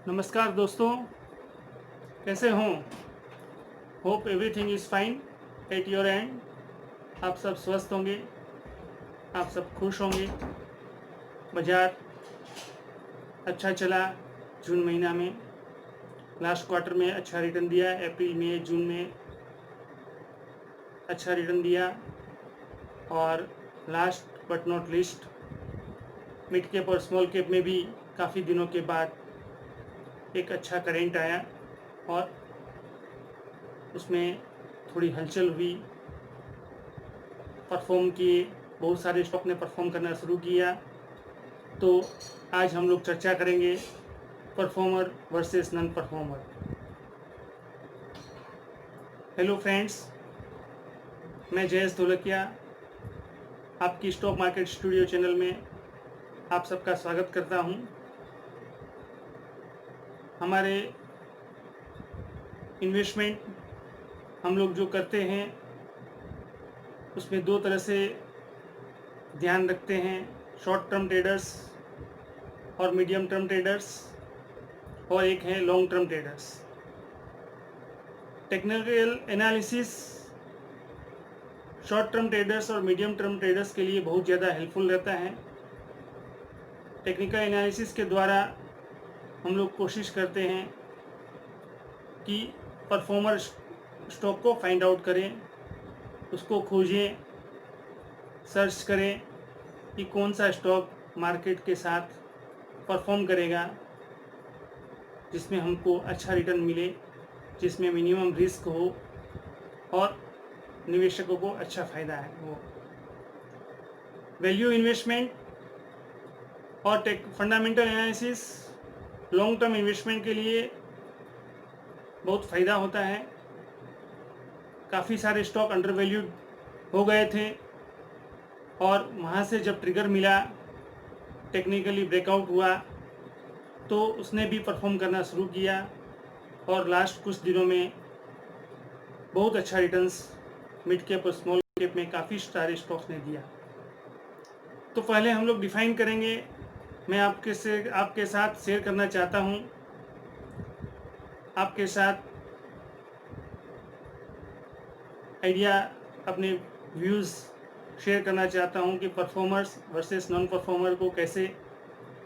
नमस्कार दोस्तों, कैसे हों? Hope everything is fine at your and. आप सब स्वस्थ होंगे, आप सब खुश होंगे। बाज़ार अच्छा चला जून महीना में, लास्ट क्वार्टर में अच्छा रिटर्न दिया, अप्रैल में जून में अच्छा रिटर्न दिया। और last but not least, mid cap और स्मॉल कैप में भी काफ़ी दिनों के बाद एक अच्छा करेंट आया और उसमें थोड़ी हलचल हुई, परफॉर्म किए, बहुत सारे स्टॉक ने परफॉर्म करना शुरू किया। तो आज हम लोग चर्चा करेंगे performer versus non performer. Hello friends, मैं जयेश ढोलकिया आपकी स्टॉक मार्केट स्टूडियो चैनल में आप सबका स्वागत करता हूं। हमारे इन्वेस्टमेंट हम लोग जो करते हैं उसमें दो तरह से ध्यान रखते हैं, शॉर्ट टर्म ट्रेडर्स और मीडियम टर्म ट्रेडर्स, और एक है long term traders. Technical analysis short term traders और मीडियम टर्म ट्रेडर्स के लिए बहुत ज़्यादा हेल्पफुल रहता है। टेक्निकल एनालिसिस के द्वारा हम लोग कोशिश करते हैं कि परफॉर्मर स्टॉक को फाइंड आउट करें, उसको खोजें, सर्च करें कि कौन सा स्टॉक मार्केट के साथ परफॉर्म करेगा, जिसमें हमको अच्छा रिटर्न मिले, जिसमें मिनिमम रिस्क हो और निवेशकों को अच्छा फ़ायदा है। वो वैल्यू इन्वेस्टमेंट और fundamental analysis long term investment के लिए बहुत फ़ायदा होता है। काफ़ी सारे स्टॉक अंडर वैल्यूड हो गए थे और वहाँ से जब ट्रिगर मिला, टेक्निकली ब्रेकआउट हुआ, तो उसने भी परफॉर्म करना शुरू किया और लास्ट कुछ दिनों में बहुत अच्छा रिटर्न्स मिड कैप और स्मॉल कैप में काफ़ी सारे स्टॉक्स ने दिया। तो पहले हम लोग डिफाइन करेंगे, मैं आपके साथ शेयर करना चाहता हूँ, आपके साथ आइडिया, अपने व्यूज़ शेयर करना चाहता हूँ कि परफॉर्मर्स वर्सेस नॉन परफॉर्मर को कैसे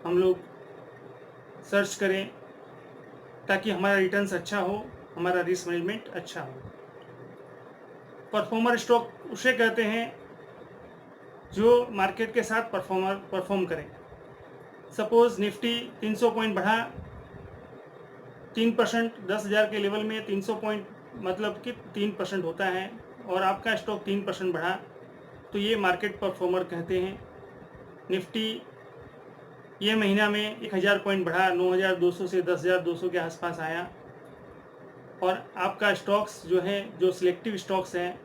हम लोग सर्च करें ताकि हमारा रिटर्न्स अच्छा हो, हमारा रिस्क मैनेजमेंट अच्छा हो। परफॉर्मर स्टॉक उसे कहते हैं जो मार्केट के साथ परफॉर्म करें। सपोज़ निफ्टी 300 पॉइंट बढ़ा, 3%, 10,000 के लेवल में 300 पॉइंट मतलब कि 3% होता है, और आपका स्टॉक 3% बढ़ा, तो ये मार्केट परफॉर्मर कहते हैं। निफ्टी ये महीना में 1000 पॉइंट बढ़ा, 9200 से 10,200 के आसपास आया, और आपका स्टॉक्स जो है, जो सिलेक्टिव स्टॉक्स हैं,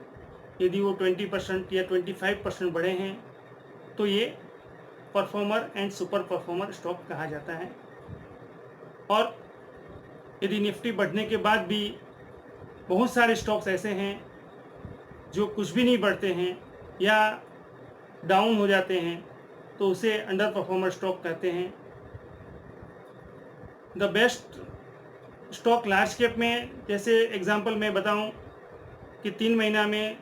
यदि वो 20% या 25% बढ़े हैं, तो ये performer and super performer stock कहा जाता है। और यदि निफ्टी बढ़ने के बाद भी बहुत सारे स्टॉक्स ऐसे हैं जो कुछ भी नहीं बढ़ते हैं या डाउन हो जाते हैं, तो उसे अंडर परफॉर्मर स्टॉक कहते हैं। The best stock large cap में, जैसे एग्जांपल मैं बताऊं कि 3 महीना में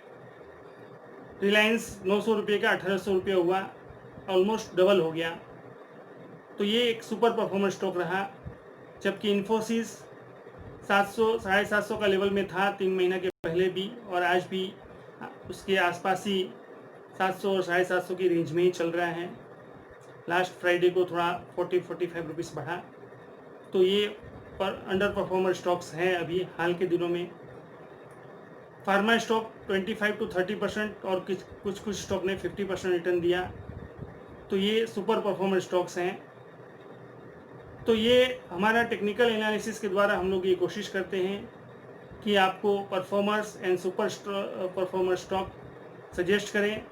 रिलायंस 900 रुपये का 1800 रुपये हुआ, ऑलमोस्ट डबल हो गया, तो ये एक सुपर परफॉर्मर स्टॉक रहा। जबकि इन्फोसिस 700 750 का लेवल में था 3 महीना के पहले भी, और आज भी उसके आसपास ही 700 और 750 की रेंज में ही चल रहा है। लास्ट फ्राइडे को थोड़ा 40-45 रुपीज़ बढ़ा। तो ये अंडर परफॉर्मर स्टॉक्स हैं अभी हाल के दिनों में। फार्मा स्टॉक 25 to 30% और कुछ स्टॉक ने 50% रिटर्न दिया, तो ये सुपर परफॉर्मर स्टॉक्स हैं। तो ये हमारा टेक्निकल एनालिसिस के द्वारा हम लोग ये कोशिश करते हैं कि आपको performers and super performer stock suggest करें,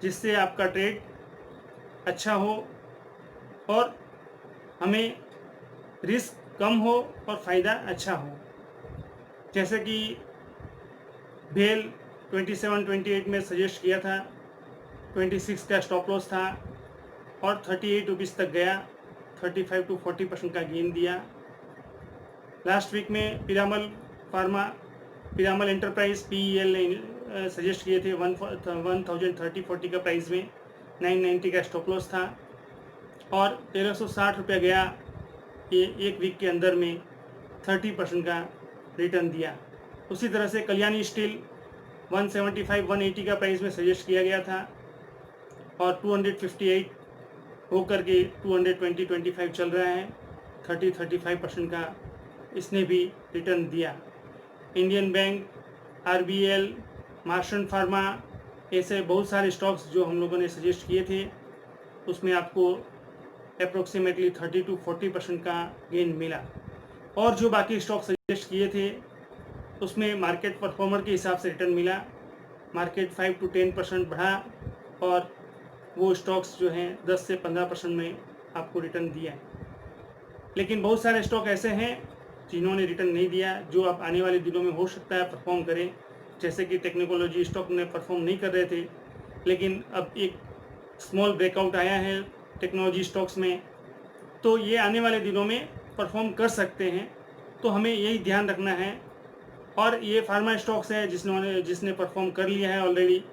जिससे आपका ट्रेड अच्छा हो और हमें रिस्क कम हो और फ़ायदा अच्छा हो। जैसे कि भेल 27-28 में सजेस्ट किया था, 26 का स्टॉप लॉस था और 38 रुपीज़ तक गया, 35 to 40% का गेन दिया। लास्ट वीक में पिरामल एंटरप्राइज PEL ने सजेस्ट किए थे 1030-40 का प्राइस में 990 का स्टॉप लॉस था और 1360 रुपया गया। ये एक वीक के अंदर में 30% का रिटर्न दिया। उसी तरह से कल्याणी स्टील 175-180 का प्राइस में सजेस्ट किया गया था और 258 होकर के 220-25 चल रहा है। 30-35% का इसने भी रिटर्न दिया। इंडियन बैंक, RBL, मार्शन फार्मा, ऐसे बहुत सारे स्टॉक्स जो हम लोगों ने सजेस्ट किए थे उसमें आपको अप्रोक्सीमेटली 30-40% का गेन मिला। और जो बाकी स्टॉक सजेस्ट किए थे उसमें मार्केट परफॉर्मर के हिसाब से रिटर्न मिला। मार्केट 5-10% बढ़ा और वो स्टॉक्स जो हैं 10 से 15% में आपको रिटर्न दिया। लेकिन बहुत सारे स्टॉक ऐसे हैं जिन्होंने रिटर्न नहीं दिया, जो अब आने वाले दिनों में हो सकता है परफॉर्म करें। जैसे कि टेक्नोलॉजी स्टॉक ने परफॉर्म नहीं कर रहे थे, लेकिन अब एक स्मॉल ब्रेकआउट आया है टेक्नोलॉजी स्टॉक्स में, तो ये आने वाले दिनों में परफॉर्म कर सकते हैं। तो हमें यही ध्यान रखना है। और ये फार्मा स्टॉक्स है जिसने परफॉर्म कर लिया है ऑलरेडी,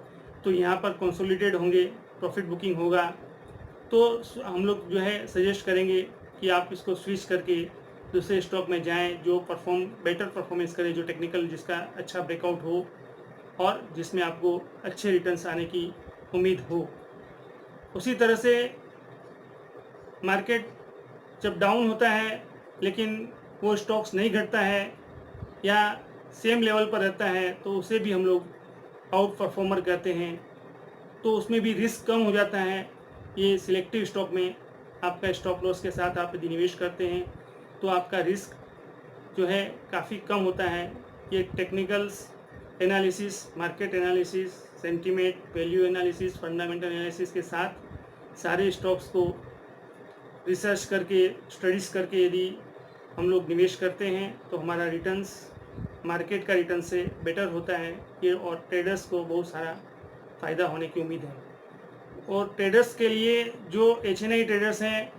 तो यहाँ पर कंसोलिडेट होंगे, प्रॉफिट बुकिंग होगा। तो हम लोग जो है सजेस्ट करेंगे कि आप इसको स्विच करके दूसरे स्टॉक में जाएं जो बेटर परफॉर्मेंस करे, जो टेक्निकल जिसका अच्छा ब्रेकआउट हो और जिसमें आपको अच्छे रिटर्न्स आने की उम्मीद हो। उसी तरह से मार्केट जब डाउन होता है लेकिन वो स्टॉक्स नहीं घटता है या सेम लेवल पर रहता है, तो उसे भी हम लोग आउट परफॉर्मर कहते हैं। तो उसमें भी रिस्क कम हो जाता है। ये सिलेक्टिव स्टॉक में आपका स्टॉप लॉस के साथ आप यदि निवेश करते हैं तो आपका रिस्क जो है काफ़ी कम होता है। ये technicals analysis, market analysis, sentiment, value analysis, fundamental analysis के साथ सारे स्टॉक्स को रिसर्च करके, स्टडीज़ करके यदि हम लोग निवेश करते हैं तो हमारा रिटर्न्स मार्केट का रिटर्न से बेटर होता है। ये और ट्रेडर्स को बहुत सारा फ़ायदा होने की उम्मीद है। और ट्रेडर्स के लिए जो HNI ट्रेडर्स हैं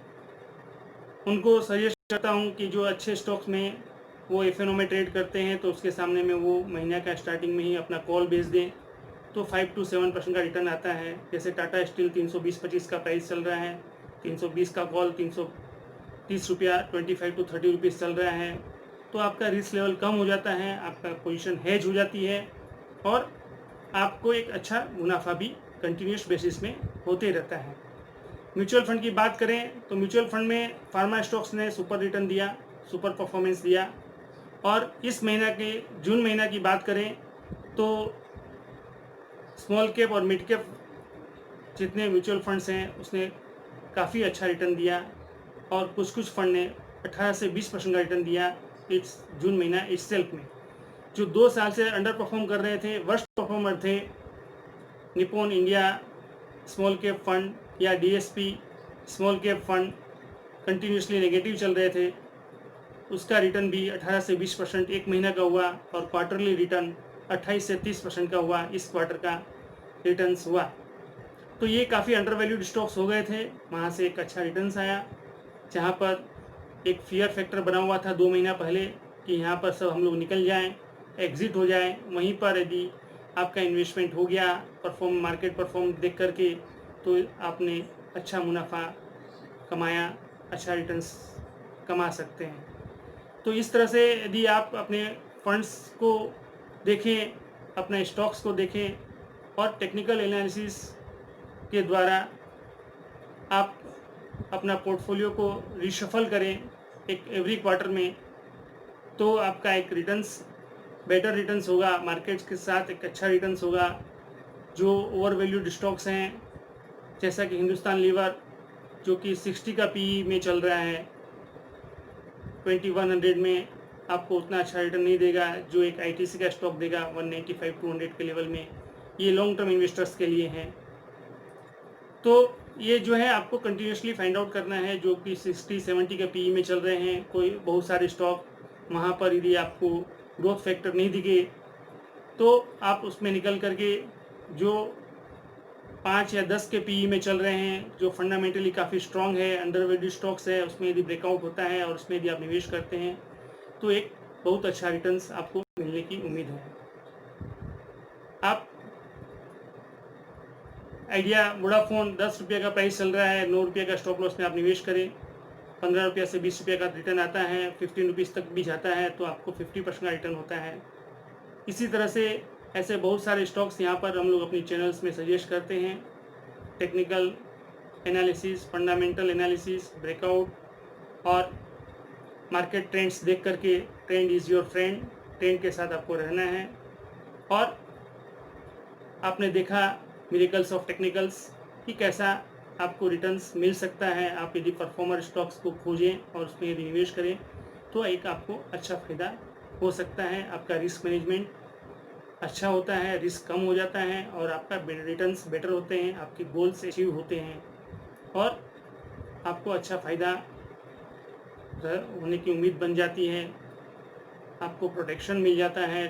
उनको सजेस्ट करता हूँ कि जो अच्छे स्टॉक्स में वो FNO में ट्रेड करते हैं तो उसके सामने में वो महीने का स्टार्टिंग में ही अपना कॉल बेच दें तो 5-7% का रिटर्न आता है। जैसे टाटा स्टील 320-25 का प्राइस चल रहा है, 320 का कॉल 330 रुपया, 25-30 रुपीज़ चल रहा है। तो आपका रिस्क लेवल कम हो जाता है, आपका पोजीशन हेज हो जाती है और आपको एक अच्छा मुनाफा भी कंटिन्यूस बेसिस में होते रहता है। म्यूचुअल फंड की बात करें तो म्यूचुअल फंड में फार्मा स्टॉक्स ने सुपर रिटर्न दिया, सुपर परफॉर्मेंस दिया। और इस महीना के जून महीना की बात करें तो स्मॉल कैप और मिड कैप जितने म्यूचुअल फंड्स हैं उसने काफ़ी अच्छा रिटर्न दिया और कुछ फंड ने 18 से 20% का रिटर्न दिया इस जून महीना इस सेल्फ में। जो 2 साल से अंडर परफॉर्म कर रहे थे, वर्स्ट परफॉर्मर थे, Nippon India small cap fund या DSP small cap fund continuously negative चल रहे थे, उसका रिटर्न भी 18 से 20% एक महीना का हुआ और क्वार्टरली रिटर्न 28 से 30% का हुआ। इस क्वार्टर का रिटर्न्स हुआ। तो ये काफ़ी अंडर वैल्यूड स्टॉक्स हो गए थे, वहाँ से एक अच्छा रिटर्न्स आया। जहाँ पर एक फियर फैक्टर बना हुआ था 2 महीना पहले कि यहाँ पर सब हम लोग निकल जाएं, एग्ज़िट हो जाएं, वहीं पर यदि आपका इन्वेस्टमेंट हो गया मार्केट परफॉर्म देख करके तो आपने अच्छा मुनाफा कमाया, अच्छा रिटर्न्स कमा सकते हैं। तो इस तरह से यदि आप अपने फंड्स को देखें, अपने स्टॉक्स को देखें और टेक्निकल एनालिसिस के द्वारा आप अपना पोर्टफोलियो को रिशफल करें एक एवरी क्वार्टर में, तो आपका एक बेटर रिटर्न्स होगा, मार्केट्स के साथ एक अच्छा रिटर्न्स होगा। जो ओवर वैल्यूड स्टॉक्स हैं जैसा कि हिंदुस्तान लीवर जो कि 60 का PE में चल रहा है, 2100 में आपको उतना अच्छा रिटर्न नहीं देगा जो एक ITC का स्टॉक देगा 195-200 के लेवल में। ये लॉन्ग टर्म इन्वेस्टर्स के लिए हैं। तो ये जो है आपको कंटिन्यूसली फाइंड आउट करना है जो कि 60-70 का PE में चल रहे हैं। कोई बहुत सारे स्टॉक वहाँ पर यदि आपको ग्रोथ फैक्टर नहीं दिखे तो आप उसमें निकल करके जो 5 या 10 के PE में चल रहे हैं, जो फंडामेंटली काफ़ी स्ट्रॉन्ग है, अंडरवैल्यूड स्टॉक्स है, उसमें यदि ब्रेकआउट होता है और उसमें यदि आप निवेश करते हैं तो एक बहुत अच्छा रिटर्न्स आपको मिलने की उम्मीद है। आप आइडिया वोडाफोन 10 रुपये का प्राइस चल रहा है, 9 रुपये का स्टॉप लॉस में आप निवेश करें, 15 रुपये से 20 रुपये का रिटर्न आता है, 15 रुपीज़ तक भी जाता है तो आपको 50% का रिटर्न होता है। इसी तरह से ऐसे बहुत सारे स्टॉक्स यहाँ पर हम लोग अपनी चैनल्स में सजेस्ट करते हैं। Technical analysis, fundamental analysis, breakout और मार्केट ट्रेंड्स देख करके, trend is your friend, trend के साथ आपको रहना है। और आपने देखा मिरेकल्स ऑफ टेक्निकल्स कि कैसा आपको रिटर्न्स मिल सकता है। आप यदि परफॉर्मर स्टॉक्स को खोजें और उसमें यदि निवेश करें तो एक आपको अच्छा फ़ायदा हो सकता है। आपका रिस्क मैनेजमेंट अच्छा होता है, रिस्क कम हो जाता है और आपका रिटर्न्स बेटर होते हैं, आपके गोल्स अचीव होते हैं और आपको अच्छा फ़ायदा होने की उम्मीद बन जाती है। आपको प्रोटेक्शन मिल जाता है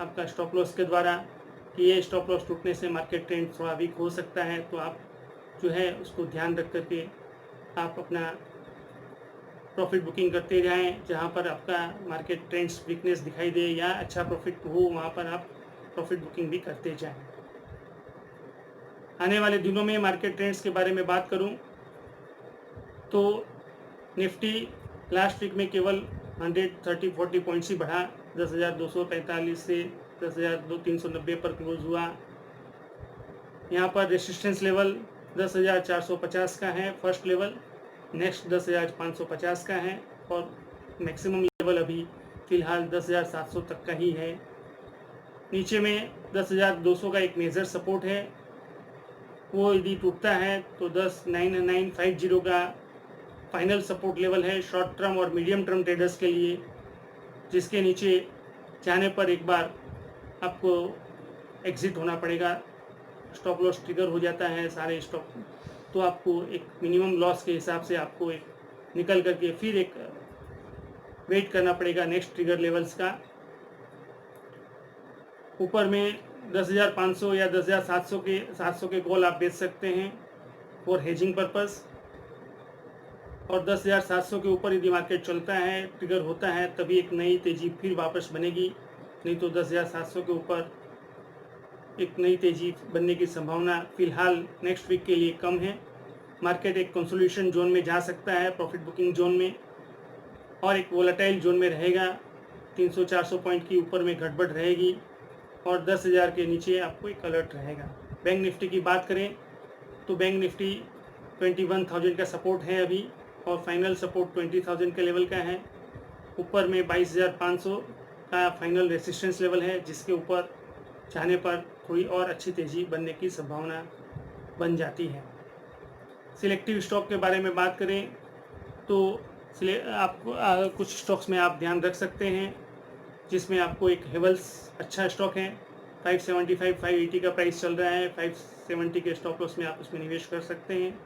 आपका स्टॉप लॉस के द्वारा कि ये स्टॉप लॉस टूटने से मार्केट ट्रेंड थोड़ा वीक हो सकता है, तो आप जो है उसको ध्यान रख करके आप अपना प्रॉफिट बुकिंग करते जाएं। जहां पर आपका मार्केट ट्रेंड्स वीकनेस दिखाई दे या अच्छा प्रॉफिट हो वहां पर आप प्रॉफिट बुकिंग भी करते जाएं। आने वाले दिनों में मार्केट ट्रेंड्स के बारे में बात करूं तो निफ्टी लास्ट वीक में केवल 130-40 पॉइंट्स ही बढ़ा, 10,245 से 10,390 पर क्लोज हुआ। यहाँ पर रेसिस्टेंस लेवल 10,450 का है फर्स्ट लेवल, नेक्स्ट 10,550 का है और मैक्सिमम लेवल अभी फ़िलहाल 10,700 तक का ही है। नीचे में 10,200 का एक मेजर सपोर्ट है, वो यदि टूटता है तो 10,950 का फाइनल सपोर्ट लेवल है शॉर्ट टर्म और मीडियम टर्म ट्रेडर्स के लिए, जिसके नीचे जाने पर एक बार आपको एग्ज़िट होना पड़ेगा। स्टॉप लॉस ट्रिगर हो जाता है सारे स्टॉक, तो आपको एक मिनिमम लॉस के हिसाब से आपको एक निकल करके फिर एक वेट करना पड़ेगा नेक्स्ट ट्रिगर लेवल्स का। ऊपर में 10,500 या 10,700 के कॉल आप बेच सकते हैं फॉर हेजिंग पर्पस, और 10,700 के ऊपर यदि मार्केट चलता है, ट्रिगर होता है, तभी एक नई तेज़ी फिर वापस बनेगी, नहीं तो 10,700 के ऊपर एक नई तेज़ी बनने की संभावना फ़िलहाल नेक्स्ट वीक के लिए कम है। मार्केट एक कंसोलिडेशन जोन में जा सकता है, प्रॉफिट बुकिंग जोन में, और एक वोलेटाइल जोन में रहेगा। 300-400 पॉइंट की ऊपर में घटबढ़ रहेगी और 10,000 के नीचे आपको एक अलर्ट रहेगा। बैंक निफ्टी की बात करें तो बैंक निफ्टी 21,000 का सपोर्ट है अभी और फाइनल सपोर्ट 20,000 के लेवल का है। ऊपर में 22,500 का फाइनल रेसिस्टेंस लेवल है, जिसके ऊपर जाने पर थोड़ी और अच्छी तेज़ी बनने की संभावना बन जाती है। सिलेक्टिव स्टॉक के बारे में बात करें तो आपको कुछ स्टॉक्स में आप ध्यान रख सकते हैं, जिसमें आपको एक हेवल्स अच्छा स्टॉक है, 575-580 का प्राइस चल रहा है, 570 के स्टॉप लॉस में आप उसमें निवेश कर सकते हैं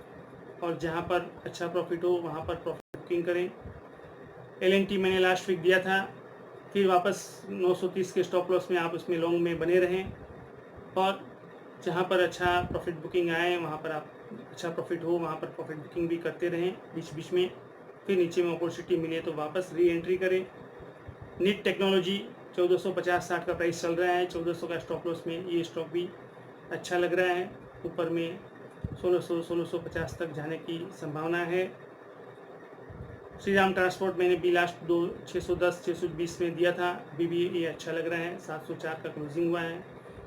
और जहां पर अच्छा प्रॉफिट हो वहां पर प्रॉफिट बुकिंग करें। LNT मैंने लास्ट वीक दिया था, फिर वापस 930 के स्टॉप लॉस में आप उसमें लॉन्ग में बने रहें और जहां पर अच्छा प्रॉफिट बुकिंग आए वहां पर आप अच्छा प्रॉफिट हो वहां पर प्रॉफिट बुकिंग भी करते रहें बीच बीच में। फिर नीचे में अपॉर्चुनिटी मिले तो वापस री एंट्री करें। निट टेक्नोलॉजी 1450-60 का प्राइस चल रहा है, 1400 का स्टॉप लॉस में ये स्टॉक भी अच्छा लग रहा है। ऊपर में 1650 तक जाने की संभावना है। श्रीराम ट्रांसपोर्ट मैंने भी लास्ट 610-620 में दिया था, अभी भी ये अच्छा लग रहा है, 704 का क्लोजिंग हुआ है,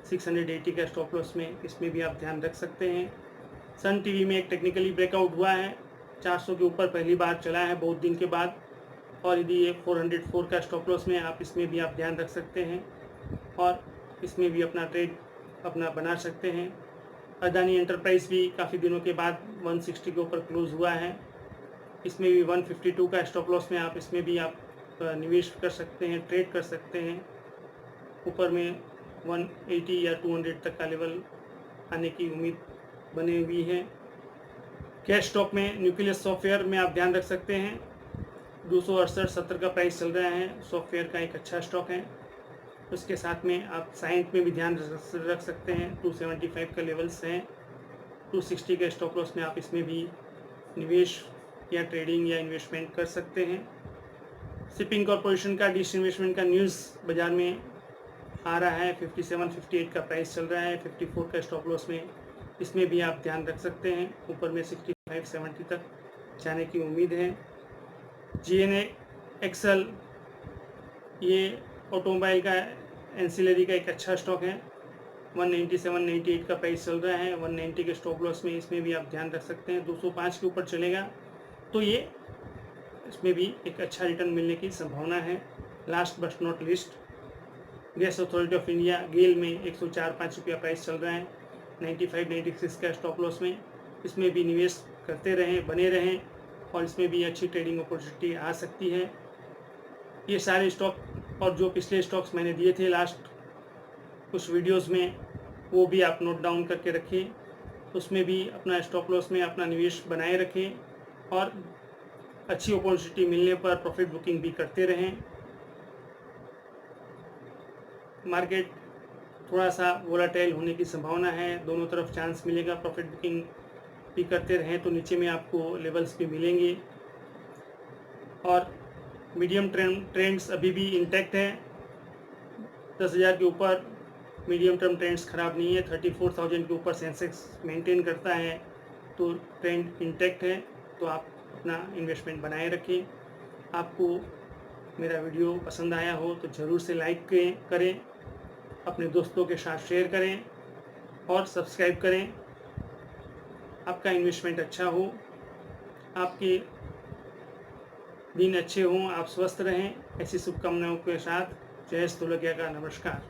680 का स्टॉप लॉस में, इसमें भी आप ध्यान रख सकते हैं। सन टीवी में एक टेक्निकली ब्रेकआउट हुआ है, 400 के ऊपर पहली बार चला है बहुत दिन के बाद, और यदि ये 404 का स्टॉप लॉस में आप इसमें भी आप ध्यान रख सकते हैं और इसमें भी अपना ट्रेड अपना बना सकते हैं। अदानी एंटरप्राइज भी काफ़ी दिनों के बाद 160 के ऊपर क्लोज हुआ है, इसमें भी 152 का स्टॉप लॉस में आप इसमें भी आप निवेश कर सकते हैं, ट्रेड कर सकते हैं। ऊपर में 180 या 200 तक का लेवल आने की उम्मीद बनी हुई है। कैश स्टॉक में न्यूक्लियस सॉफ्टवेयर में आप ध्यान रख सकते हैं, 268-70 का प्राइस चल रहा है, सॉफ्टवेयर का एक अच्छा स्टॉक है। उसके साथ में आप साइंस में भी ध्यान रख सकते हैं, 275 का लेवल्स हैं, 260 के स्टॉप लॉस में आप इसमें भी निवेश या ट्रेडिंग या इन्वेस्टमेंट कर सकते हैं। शिपिंग कॉरपोरेशन का डिसइन्वेस्टमेंट का न्यूज़ बाज़ार में आ रहा है। 57-58 का प्राइस चल रहा है, 54 का स्टॉप लॉस में, इसमें भी आप ध्यान रख सकते हैं। ऊपर में 65-70 तक जाने की उम्मीद है। GNA एक्सल, ये ऑटोमोबाइल का एंसिलरी का एक अच्छा स्टॉक है। 197-98 का प्राइस चल रहा है, 190 के स्टॉप लॉस में, इसमें भी आप ध्यान रख सकते हैं। 205 के ऊपर चलेगा तो ये इसमें भी एक अच्छा रिटर्न मिलने की संभावना है। Last but not least, gas authority of India GAIL में 104-5 रुपया प्राइस चल रहा है, 95-96 का स्टॉप लॉस में, इसमें भी निवेश करते रहें, बने रहें और इसमें भी अच्छी ट्रेडिंग अपॉर्चुनिटी आ सकती है। ये सारे स्टॉक और जो पिछले स्टॉक्स मैंने दिए थे लास्ट कुछ वीडियोस में, वो भी आप नोट डाउन करके रखें, उसमें भी अपना स्टॉप लॉस में अपना निवेश बनाए रखें और अच्छी अपॉर्चुनिटी मिलने पर प्रॉफिट बुकिंग भी करते रहें। मार्केट थोड़ा सा वोलाटाइल होने की संभावना है, दोनों तरफ चांस मिलेगा। प्रॉफिट बुकिंग भी करते रहें तो नीचे में आपको लेवल्स भी मिलेंगे और मीडियम ट्रेंड्स अभी भी इंटैक्ट है। 10,000 के ऊपर मीडियम टर्म ट्रेंड्स ख़राब नहीं है। 34,000 के ऊपर सेंसेक्स मेंटेन करता है तो ट्रेंड इंटैक्ट है, तो आप अपना इन्वेस्टमेंट बनाए रखें। आपको मेरा वीडियो पसंद आया हो तो ज़रूर से लाइक करें, अपने दोस्तों के साथ शेयर करें और सब्सक्राइब करें। आपका इन्वेस्टमेंट अच्छा हो, आपके दिन अच्छे हों, आप स्वस्थ रहें, ऐसी शुभकामनाओं के साथ जयेश तोलकिया का नमस्कार।